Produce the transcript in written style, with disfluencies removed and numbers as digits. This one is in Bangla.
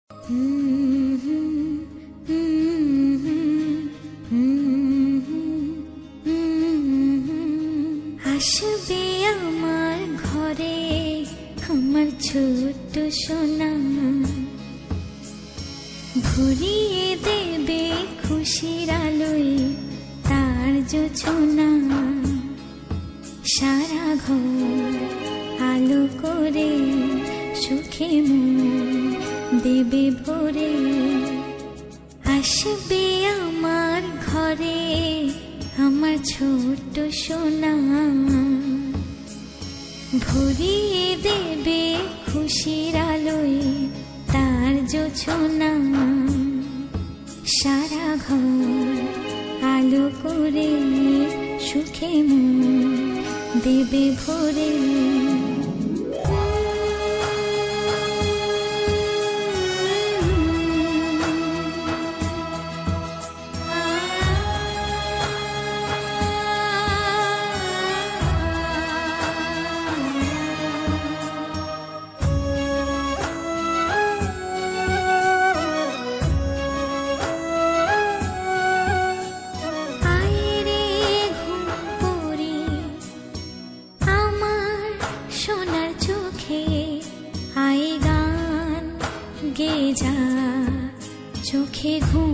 আসবে আমার ঘরে আমার ছোট্ট সোনা, ভরিয়ে দেবে খুশির আলোয় তার জোছনা। সারা ঘর আলো করে সুখে মন দেবে ভরে। আসবে আমার ঘরে আমার ছোট্ট সোনা, ভরিয়ে দেবে খুশির আলোয় তার জোছনা। সারা ঘর আলো করে সুখে মন দেবে ভরে। চোখে ঘুম